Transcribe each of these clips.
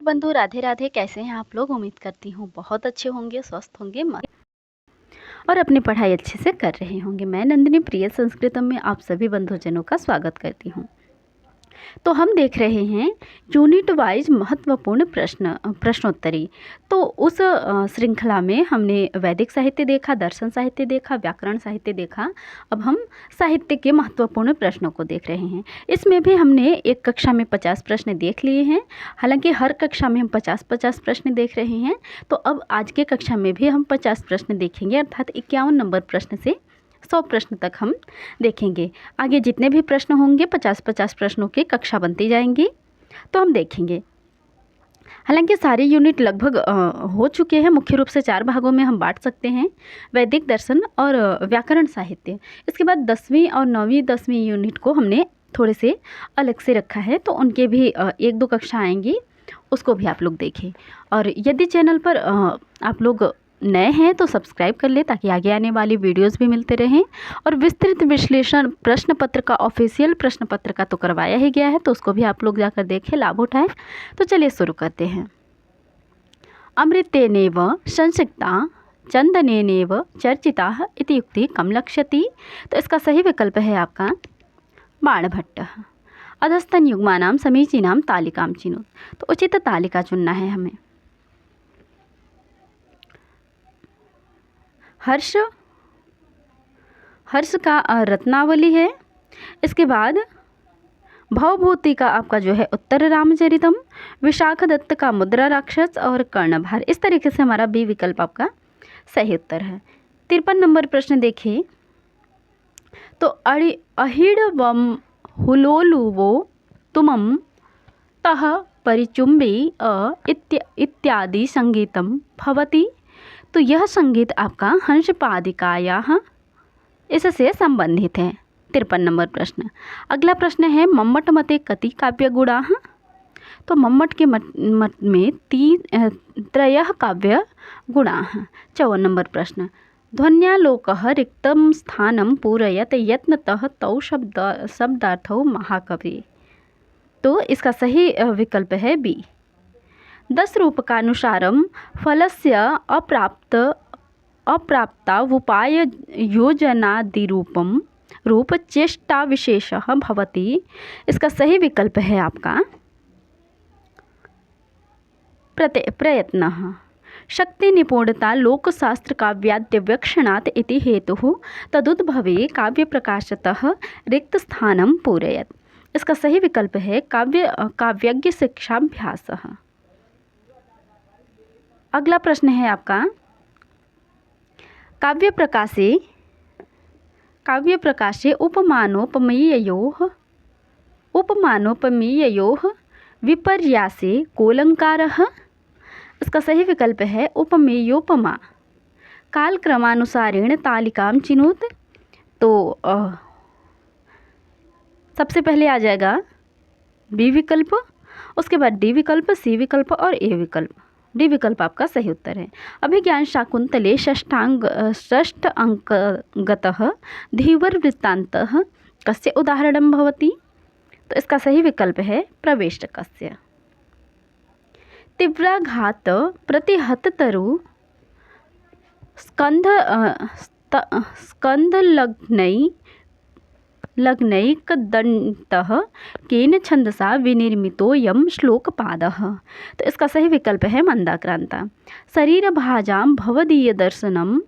बंधु राधे राधे। कैसे हैं आप लोग? उम्मीद करती हूँ बहुत अच्छे होंगे, स्वस्थ होंगे और अपनी पढ़ाई अच्छे से कर रहे होंगे। मैं नंदिनी प्रिय संस्कृतम में आप सभी बंधुजनों का स्वागत करती हूँ। तो हम देख रहे हैं यूनिट वाइज महत्वपूर्ण प्रश्नोत्तरी। तो उस श्रृंखला में हमने वैदिक साहित्य देखा, दर्शन साहित्य देखा, व्याकरण साहित्य देखा। अब हम साहित्य के महत्वपूर्ण प्रश्नों को देख रहे हैं। इसमें भी हमने एक कक्षा में 50 प्रश्न देख लिए हैं। हालांकि हर कक्षा में हम 50-50 प्रश्न देख रहे हैं। तो अब आज के कक्षा में भी हम 50 प्रश्न देखेंगे, अर्थात 51 नंबर प्रश्न से 100 प्रश्न तक हम देखेंगे। आगे जितने भी प्रश्न होंगे 50-50 प्रश्नों की कक्षा बनती जाएंगी, तो हम देखेंगे। हालांकि सारे यूनिट लगभग हो चुके हैं। मुख्य रूप से 4 भागों में हम बांट सकते हैं, वैदिक, दर्शन और व्याकरण साहित्य। इसके बाद 10वीं और 9वीं 10वीं यूनिट को हमने थोड़े से अलग से रखा है, तो उनके भी 1-2 कक्षा आएंगी, उसको भी आप लोग देखें। और यदि चैनल पर आप लोग नए हैं तो सब्सक्राइब कर ले, ताकि आगे आने वाली वीडियोस भी मिलते रहें। और विस्तृत विश्लेषण प्रश्न पत्र का, ऑफिशियल प्रश्न पत्र का तो करवाया ही गया है, तो उसको भी आप लोग जाकर देखें, लाभ उठाएं। तो चलिए शुरू करते हैं। अमृतेनेव संसिक्ता चंदनेनेव चर्चिता इति युक्ति कम लक्ष्यति। तो इसका सही विकल्प है आपका बाणभट्ट। अधस्तन युग्मानां समीचीनां तालिकां चिनोत। तो उचित तालिका चुनना है हमें। हर्ष का रत्नावली है। इसके बाद भवभूति का आपका जो है उत्तर रामचरितम, विशाख दत्त का मुद्रा राक्षस और कर्णभार। इस तरीके से हमारा बी विकल्प आपका सही उत्तर है। 53 नंबर प्रश्न देखिए। तो अहिड़वम हुलोलुवो तुमम तह परिचुंबी इत्यादि संगीतम भवति। तो यह संगीत आपका हंसपादिकायाः इससे संबंधित है। 53 नंबर प्रश्न। अगला प्रश्न है मम्मट मते कति काव्य गुणाः। तो मम्मट के मत में 3 काव्य गुणाः। 54 नंबर प्रश्न। ध्वन्यालोकः रिक्तं स्थानं पूरयत यत्नतः तौ शब्दार्थौ महाकवि। तो इसका सही विकल्प है बी। 10 रूपकानुसारं फलस्य अप्राप्तावुपाय योजनादिरूपं रूपचेष्टा विशेषः भवति। इसका सही विकल्प है आपका प्रयत्नः। शक्ति निपुणता लोकशास्त्र काव्याद्यवेक्षणात् इति हेतुः तदुद्भवे काव्य प्रकाशतः रिक्त स्थानं पूरयत्। इसका सही विकल्प है काव्यज्ञ शिक्षाभ्यासः। अगला प्रश्न है आपका काव्य प्रकाशे उपमानोपमेयोः विपर्यासे कोऽलङ्कारः। इसका सही विकल्प है उपमेयोपमा। कालक्रमानुसारेण तालिकां चिनोत। तो सबसे पहले आ जाएगा बी विकल्प, उसके बाद डी विकल्प, सी विकल्प और ए विकल्प। डी विकल्प आपका सही उत्तर है। अभिज्ञान शाकुंतले षष्ठ अंकगतः धीवर वृत्तान्तः कस्य उदाहरणं भवति। तो इसका सही विकल्प है प्रवेष्टकस्य। तीव्राघात प्रतिहततरु स्कंधलग्नैकदन्तः केन छंदसा विनिर्मितोऽयं श्लोकपादः। तो इसका सही विकल्प है मंदाक्रांता। शरीरभाजां भवदीयदर्शनं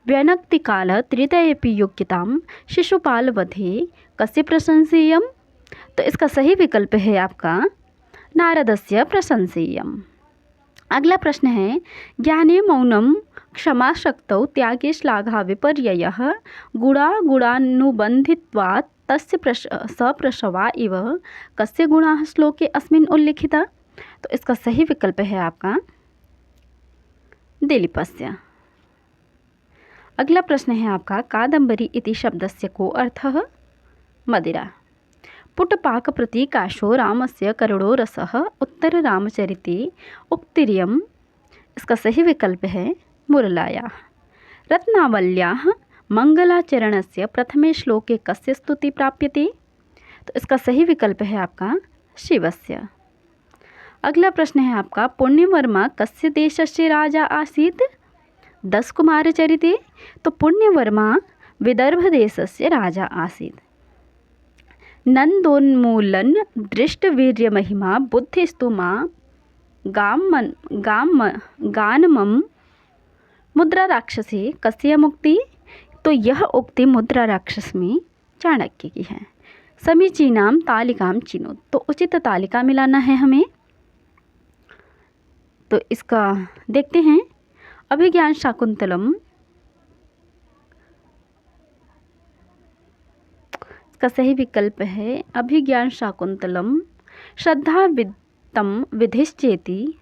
व्यनक्तिकाल त्रितयेऽपि योग्यतां शिशुपालवधे कस्य प्रशंसीयम्। तो इसका सही विकल्प है आपका नारदस्य प्रशंसीयम्। अगला प्रश्न है ज्ञाने मौनं क्षमाशक्तौ त्यागे श्लाघा विपर्ययः गुणानुबन्धित्वात् तस्य सप्रसवा इव कस्य गुणाः श्लोके अस्मिन् उल्लिखिता। तो इसका सही विकल्प है आपका दिलीपस्य। अगला प्रश्न है आपका कादम्बरी इति शब्दस्य को अर्थः मदिरा। पुटपाक प्रतीकाशो रामस्य करुणो रसः उत्तर रामचरिते उक्तिर्यम्। इसका सही विकल्प है मुरलायाः। रत्नावल्याः मंगलाचरणस्य प्रथमे श्लोके कस्य स्तुति प्राप्यते। तो इसका सही विकल्प है आपका शिवस्य। अगला प्रश्न है आपका, पुण्यवर्मा कस्य देशस्य राजा आसीत्? 10 कुमारचरिते। तो पुण्यवर्मा विदर्भ देशस्य राजा आसीत्। नंदोन्मूलन दृष्टवीर्यमहिमा बुद्धिस्तु मां गानमं मुद्रा राक्षसी कस्य मुक्ति? तो यह उक्ति मुद्रा राक्षस में चाणक्य की है। समीचीनाम तालिकाम चिनो, तो उचित तालिका मिलाना है हमें। तो इसका देखते हैं। अभिज्ञान शाकुंतलम, इसका सही विकल्प है अभिज्ञान शाकुंतलम। श्रद्धा वित्तम विधिश्चेति,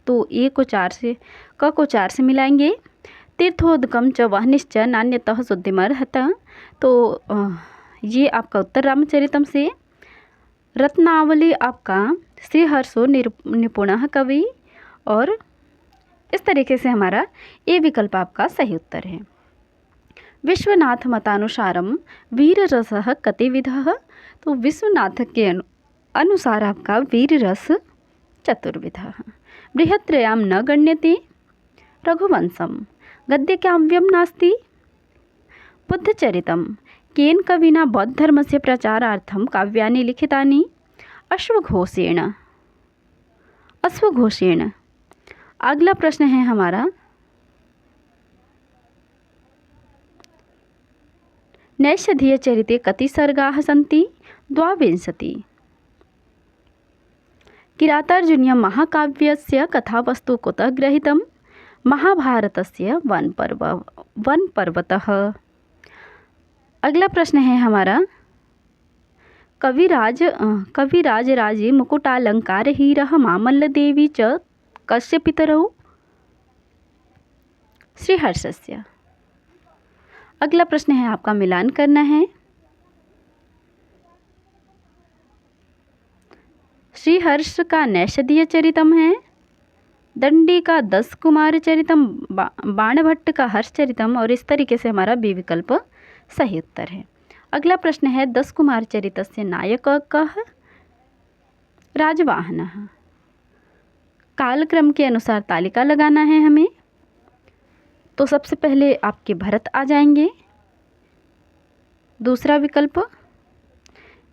तो ए को 4 से, क को 4 से मिलाएंगे। तीर्थोदकम च वहनिश्च नान्यतः शुद्धिमर्हत, तो ये आपका उत्तर रामचरितम से। रत्नावली आपका श्रीहर्षो निपुणः कवि, और इस तरीके से हमारा ये विकल्प आपका सही उत्तर है। विश्वनाथ मतानुसारम वीर रसः कतिविधः, तो विश्वनाथ के अनुसार आपका वीर रस चतुर्विधः। बृहत्त्रयाम न गण्यते रघुवंशम, गद्यकाव्यम नास्ति। बुद्धचरितम केन कविना बौद्ध धर्मस्य प्रचारार्थं काव्यानि लिखितानि? अश्वघोषेण। अगला प्रश्न है हमारा, नैषधीयचरिते कति सर्गाः सन्ति? 22। किरातार्जुनीय महाकाव्यस्य कथावस्तु कुतः गृहीतं? महाभारतस्य वनपर्वतः। अगला प्रश्न है हमारा, कविराज राजे मुकुटालंकारहीरः मामल्लदेवी च कस्य पितरौ? श्रीहर्षस्य। अगला प्रश्न है आपका, मिलान करना है। श्रीहर्ष का नैषधीय चरितम है, दंडी का 10 कुमार चरितम, बाणभट्ट का हर्षचरितम, और इस तरीके से हमारा बी विकल्प सही उत्तर है। अगला प्रश्न है, 10 कुमार चरितस्य नायकः कः? राजवाहनः। कालक्रम के अनुसार तालिका लगाना है हमें। तो सबसे पहले आपके भरत आ जाएंगे, दूसरा विकल्प।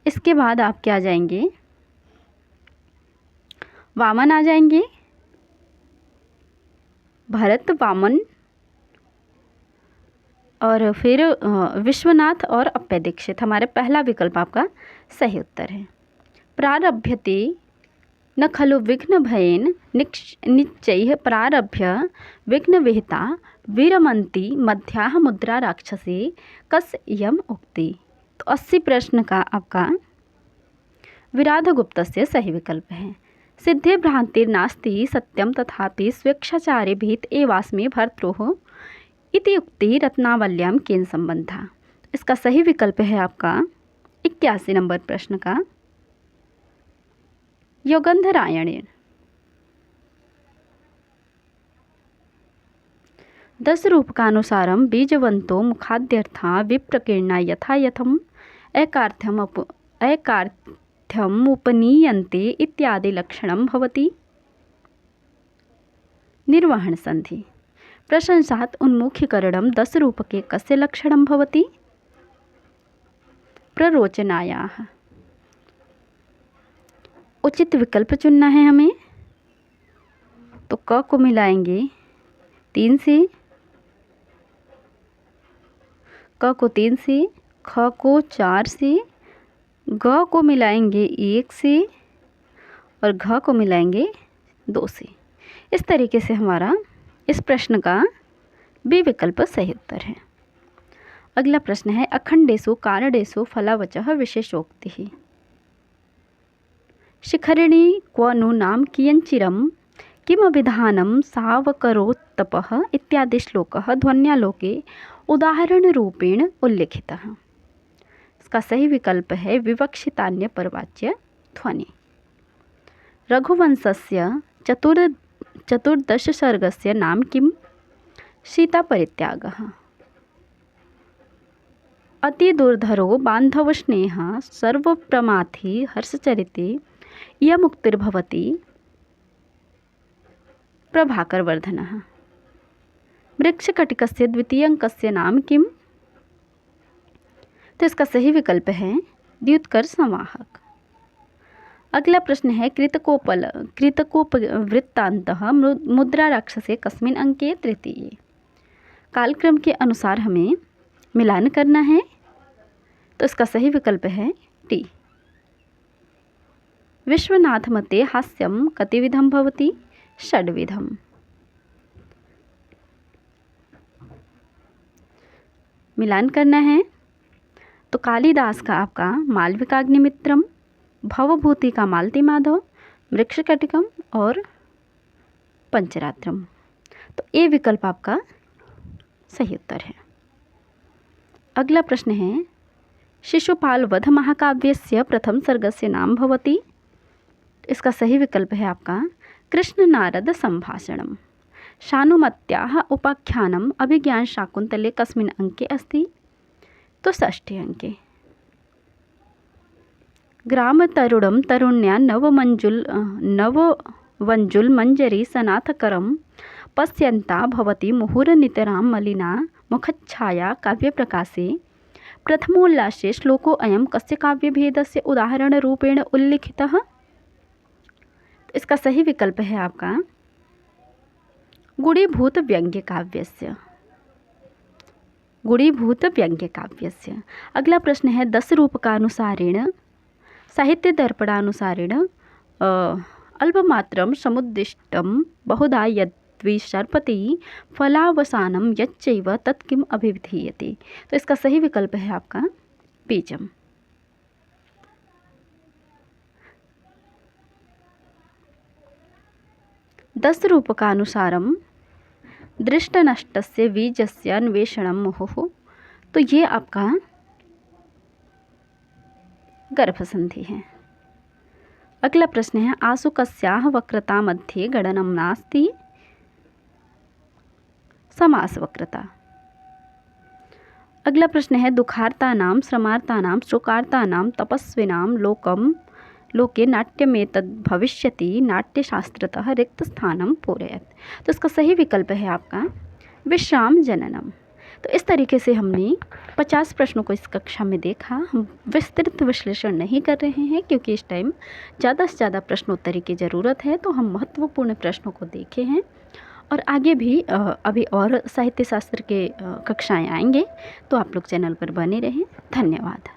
इसके बाद आपके आ जाएंगे वामन आ जाएंगे, भरत वामन, और फिर विश्वनाथ और अप्पय दीक्षित। हमारे पहला विकल्प आपका सही उत्तर है। प्रारभ्यते न खलु विघ्न भयेन निश्चैः प्रारभ्य विघ्न विहिता विरमन्ति मध्याह मुद्रा राक्षसी कस्य इयम् उक्ति? तो 80 प्रश्न का आपका विराधगुप्तस्य सही विकल्प है। सिद्धे भ्रांतिर्नास्ति सत्यम तथापि स्वेच्छाचारे भीत एवास्मि भर्तृः इति उक्ति रत्नावल्याम केन संबंधा? इसका सही विकल्प है आपका 81 नंबर प्रश्न का योगंधरायणेन। 10 रूपकानुसारम बीजवंतो मुखाद्यर्था विप्रकीर्णा यथा यथम ऐकार्थ्यम उपनीयन्ते इत्यादि लक्षणं भवति। निर्वहण संधि। प्रशंसात् उन्मुखीकरणं 10 रूपके कस्य लक्षणं भवति? प्ररोचनायाः। उचित विकल्प चुनना है हमें। तो क को मिलाएंगे 3 से, क को 3 से, ख को 4 से, ग को मिलाएंगे 1 से, और घ को मिलाएंगे 2 से। इस तरीके से हमारा इस प्रश्न का बी विकल्प सही उत्तर है। अगला प्रश्न है, अखंडेषु कारणेषु फलावचः विशेषोक्तिः। शिखरिणी क्व नु नाम कियञ्चिरं किमभिधानं सावकरोत्तपः इत्यादि श्लोकः ध्वन्यालोके उदाहरणरूपेण उल्लिखितः। इसका सही विकल्प है विवक्षितान्य परवाच्य ध्वनि। रघुवंशस्य 14 सर्गस्य नाम किम? सीता परित्यागः। अति दुर्धरो बान्धवस्नेहः सर्वप्रमाथि हर्षचरिते इयमुक्तिर्भवति। प्रभाकरवर्धनः। वृक्षकटिकस्य द्वितीयङ्कस्य नाम किम्? तो इसका सही विकल्प है द्युतकर संवाहक। अगला प्रश्न है कृतकोपवृत्तान्तः मुद्रा राक्षसे कस्मिन् अंके तृतीये। कालक्रम के अनुसार हमें मिलान करना है, तो इसका सही विकल्प है टी। विश्वनाथ मते हास्यं कतिविधं भवति? षड्विधम्। मिलान करना है तो कालिदास का आपका मालविकाग्निमित्रम, भवभूति का मालती माधव, वृक्षकटिकम और पंचरात्रम। तो ए विकल्प आपका सही उत्तर है। अगला प्रश्न है शिशुपाल वध महाकाव्यस्य प्रथम सर्गस्य नाम भवति? इसका सही विकल्प है आपका कृष्ण नारद संभाषणम। शानुमत्याः उपाख्यानम् अभिज्ञान शाकुन्तले कस्मिन् अंके अस्ति? तो षष्ठे अंके। ग्रामतरुणं तरुण्या नववञ्जुलमञ्जरी सनाथकरं पश्यन्ता भवति मुहुरनितरां मलिना मुखच्छाया काव्यप्रकाशे प्रथमोल्लासे श्लोकोऽयं कस्य काव्यभेदस्य उदाहरणरूपेण उल्लिखितः? इसका सही विकल्प है आपका गुणीभूत व्यंग्य काव्यस्य। अगला प्रश्न है 10 रूपकानुसारेण साहित्य दर्पणानुसारेण अल्पमात्रं समुद्दिष्टं बहुधा यद्विसर्पति फलावसानं यच्चैव तत् किम् अभिधीयते? तो इसका सही विकल्प है आपका बीजम। दस रूपकानुसारम दृष्टनष्टस्य बीजस्य अन्वेषणं मुहुः। तो ये आपका गर्भसंधि है। अगला प्रश्न है आसुकस्याः वक्रता मध्ये गणनं नास्ति, समास वक्रता। अगला प्रश्न है दुःखार्तानां श्रमार्तानां शोकार्तानां तपस्विनां लोके नाट्यमेतद् भविष्यति नाट्यशास्त्रतः रिक्तस्थानं पूरयत्। तो इसका सही विकल्प है आपका विश्राम जननम। तो इस तरीके से हमने 50 प्रश्नों को इस कक्षा में देखा। हम विस्तृत विश्लेषण नहीं कर रहे हैं क्योंकि इस टाइम ज़्यादा से ज़्यादा प्रश्नोत्तरी की ज़रूरत है, तो हम महत्वपूर्ण प्रश्नों को देखे हैं और आगे भी अभी और साहित्य शास्त्र के कक्षाएं आएंगे, तो आप लोग चैनल पर बने रहें। धन्यवाद।